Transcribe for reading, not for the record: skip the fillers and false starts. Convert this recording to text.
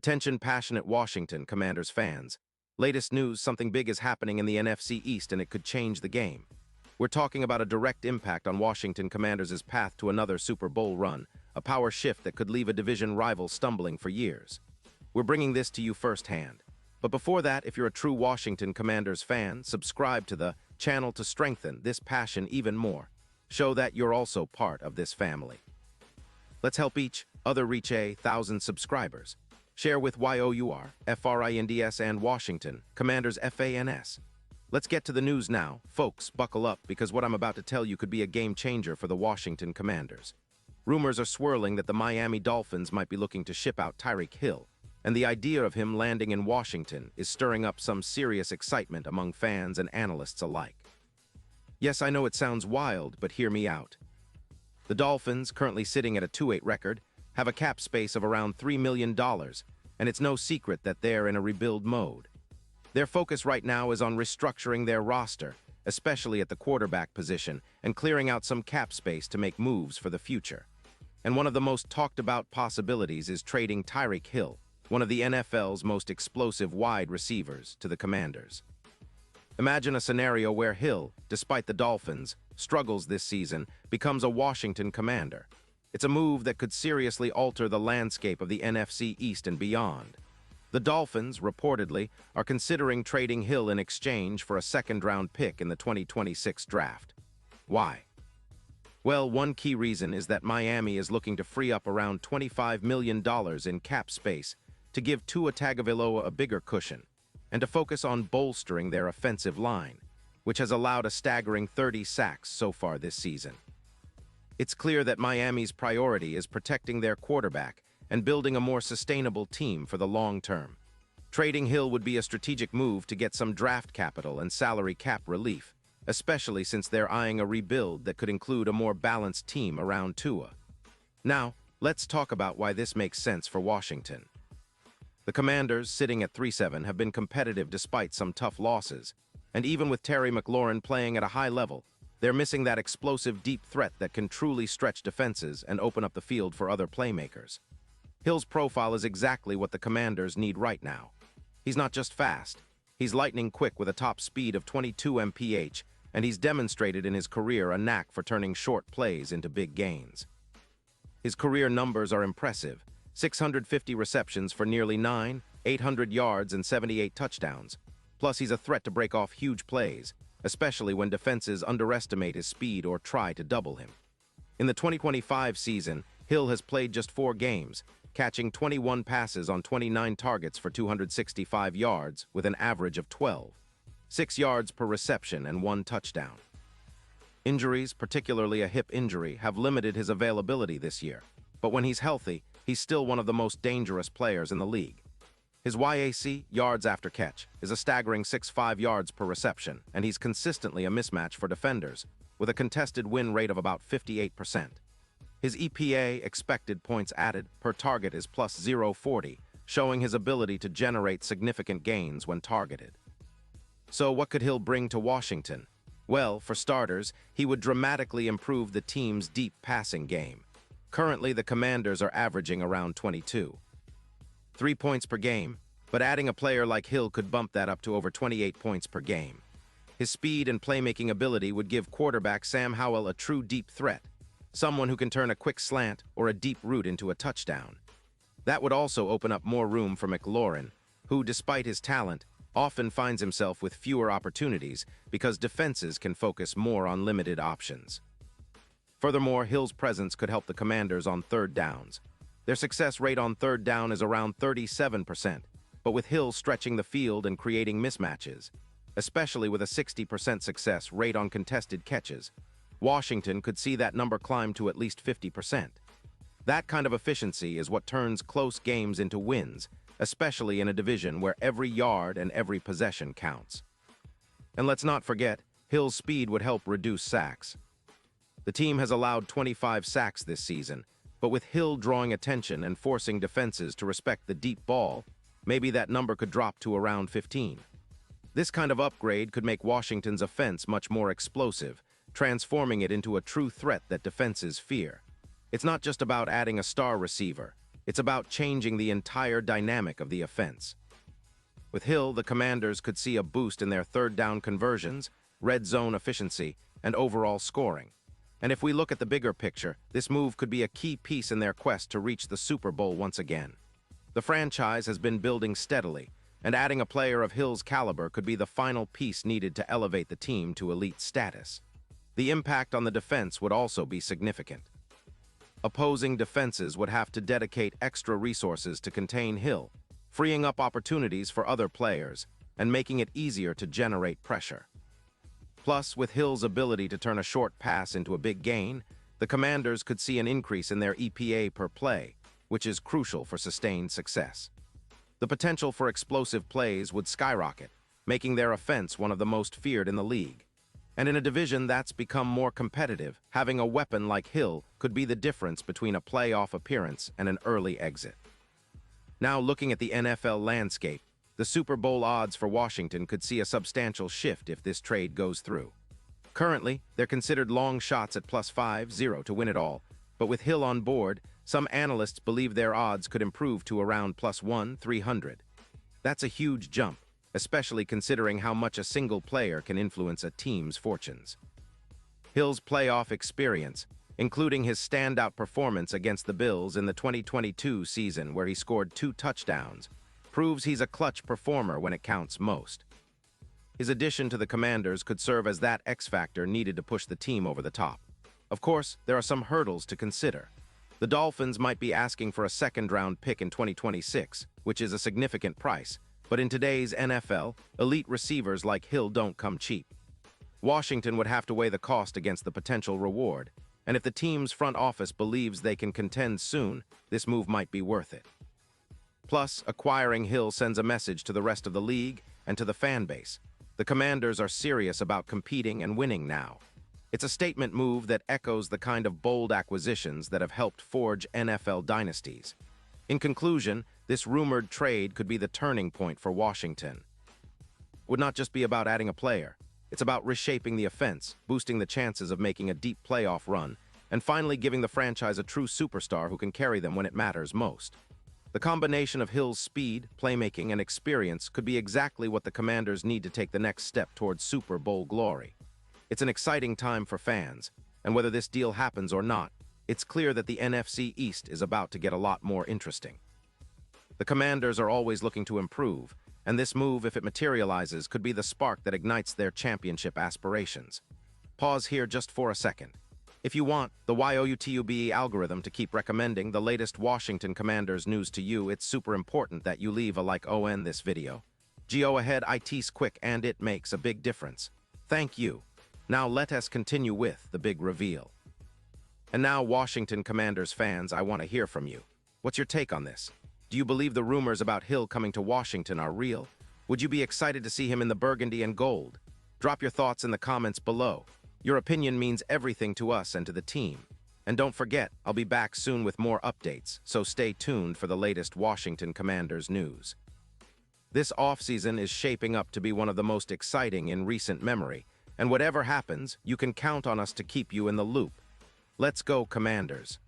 Attention passionate Washington Commanders fans. Latest news, something big is happening in the NFC East and it could change the game. We're talking about a direct impact on Washington Commanders' path to another Super Bowl run, a power shift that could leave a division rival stumbling for years. We're bringing this to you firsthand. But before that, if you're a true Washington Commanders fan, subscribe to the channel to strengthen this passion even more. Show that you're also part of this family. Let's help each other reach 1,000 subscribers. Share with YOUR, FRINDS and Washington, Commanders FANS. Let's get to the news now. Folks, buckle up because what I'm about to tell you could be a game changer for the Washington Commanders. Rumors are swirling that the Miami Dolphins might be looking to ship out Tyreek Hill, and the idea of him landing in Washington is stirring up some serious excitement among fans and analysts alike. Yes, I know it sounds wild, but hear me out. The Dolphins, currently sitting at a 2-8 record, have a cap space of around $3 million, and it's no secret that they're in a rebuild mode. Their focus right now is on restructuring their roster, especially at the quarterback position, and clearing out some cap space to make moves for the future. And one of the most talked about possibilities is trading Tyreek Hill, one of the NFL's most explosive wide receivers, to the Commanders. Imagine a scenario where Hill, despite the Dolphins' struggles this season, becomes a Washington Commander. It's a move that could seriously alter the landscape of the NFC East and beyond. The Dolphins, reportedly, are considering trading Hill in exchange for a second-round pick in the 2026 draft. Why? Well, one key reason is that Miami is looking to free up around $25 million in cap space to give Tua Tagovailoa a bigger cushion, and to focus on bolstering their offensive line, which has allowed a staggering 30 sacks so far this season. It's clear that Miami's priority is protecting their quarterback and building a more sustainable team for the long term. Trading Hill would be a strategic move to get some draft capital and salary cap relief, especially since they're eyeing a rebuild that could include a more balanced team around Tua. Now, let's talk about why this makes sense for Washington. The Commanders, sitting at 3-7, have been competitive despite some tough losses, and even with Terry McLaurin playing at a high level, they're missing that explosive deep threat that can truly stretch defenses and open up the field for other playmakers. Hill's profile is exactly what the Commanders need right now. He's not just fast, he's lightning quick with a top speed of 22 mph, and he's demonstrated in his career a knack for turning short plays into big gains. His career numbers are impressive: 650 receptions for nearly 800 yards and 78 touchdowns. Plus, he's a threat to break off huge plays, especially when defenses underestimate his speed or try to double him. In the 2025 season, Hill has played just 4 games, catching 21 passes on 29 targets for 265 yards with an average of 6 yards per reception and 1 touchdown. Injuries, particularly a hip injury, have limited his availability this year, but when he's healthy, he's still one of the most dangerous players in the league. His YAC, yards after catch, is a staggering 6.5 yards per reception, and he's consistently a mismatch for defenders, with a contested win rate of about 58%. His EPA, expected points added, per target is plus 0.40, showing his ability to generate significant gains when targeted. So what could Hill bring to Washington? Well, for starters, he would dramatically improve the team's deep passing game. Currently, the Commanders are averaging around 3 points per game, but adding a player like Hill could bump that up to over 28 points per game. His speed and playmaking ability would give quarterback Sam Howell a true deep threat, someone who can turn a quick slant or a deep route into a touchdown. That would also open up more room for McLaurin, who, despite his talent, often finds himself with fewer opportunities because defenses can focus more on limited options. Furthermore, Hill's presence could help the Commanders on third downs. Their success rate on third down is around 37%, but with Hill stretching the field and creating mismatches, especially with a 60% success rate on contested catches, Washington could see that number climb to at least 50%. That kind of efficiency is what turns close games into wins, especially in a division where every yard and every possession counts. And let's not forget, Hill's speed would help reduce sacks. The team has allowed 25 sacks this season, but with Hill drawing attention and forcing defenses to respect the deep ball, maybe that number could drop to around 15. This kind of upgrade could make Washington's offense much more explosive, transforming it into a true threat that defenses fear. It's not just about adding a star receiver. It's about changing the entire dynamic of the offense. With Hill, the Commanders could see a boost in their third down conversions, red zone efficiency, and overall scoring. And if we look at the bigger picture, this move could be a key piece in their quest to reach the Super Bowl once again. The franchise has been building steadily, and adding a player of Hill's caliber could be the final piece needed to elevate the team to elite status. The impact on the defense would also be significant. Opposing defenses would have to dedicate extra resources to contain Hill, freeing up opportunities for other players and making it easier to generate pressure. Plus, with Hill's ability to turn a short pass into a big gain, the Commanders could see an increase in their EPA per play, which is crucial for sustained success. The potential for explosive plays would skyrocket, making their offense one of the most feared in the league. And in a division that's become more competitive, having a weapon like Hill could be the difference between a playoff appearance and an early exit. Now, looking at the NFL landscape, the Super Bowl odds for Washington could see a substantial shift if this trade goes through. Currently, they're considered long shots at plus 5-0 to win it all, but with Hill on board, some analysts believe their odds could improve to around plus 1-300. That's a huge jump, especially considering how much a single player can influence a team's fortunes. Hill's playoff experience, including his standout performance against the Bills in the 2022 season where he scored 2 touchdowns, proves he's a clutch performer when it counts most. His addition to the Commanders could serve as that X-factor needed to push the team over the top. Of course, there are some hurdles to consider. The Dolphins might be asking for a second-round pick in 2026, which is a significant price, but in today's NFL, elite receivers like Hill don't come cheap. Washington would have to weigh the cost against the potential reward, and if the team's front office believes they can contend soon, this move might be worth it. Plus, acquiring Hill sends a message to the rest of the league and to the fan base. The Commanders are serious about competing and winning now. It's a statement move that echoes the kind of bold acquisitions that have helped forge NFL dynasties. In conclusion, this rumored trade could be the turning point for Washington. It would not just be about adding a player. It's about reshaping the offense, boosting the chances of making a deep playoff run, and finally giving the franchise a true superstar who can carry them when it matters most. The combination of Hill's speed, playmaking, and experience could be exactly what the Commanders need to take the next step towards Super Bowl glory. It's an exciting time for fans, and whether this deal happens or not, it's clear that the NFC East is about to get a lot more interesting. The Commanders are always looking to improve, and this move, if it materializes, could be the spark that ignites their championship aspirations. Pause here just for a second. If you want the YouTube algorithm to keep recommending the latest Washington Commanders news to you, it's super important that you leave a like on this video. Go ahead, it's quick and it makes a big difference. Thank you. Now let us continue with the big reveal. And now, Washington Commanders fans, I want to hear from you. What's your take on this? Do you believe the rumors about Hill coming to Washington are real? Would you be excited to see him in the burgundy and gold? Drop your thoughts in the comments below. Your opinion means everything to us and to the team. And don't forget, I'll be back soon with more updates, so stay tuned for the latest Washington Commanders news. This offseason is shaping up to be one of the most exciting in recent memory, and whatever happens, you can count on us to keep you in the loop. Let's go, Commanders!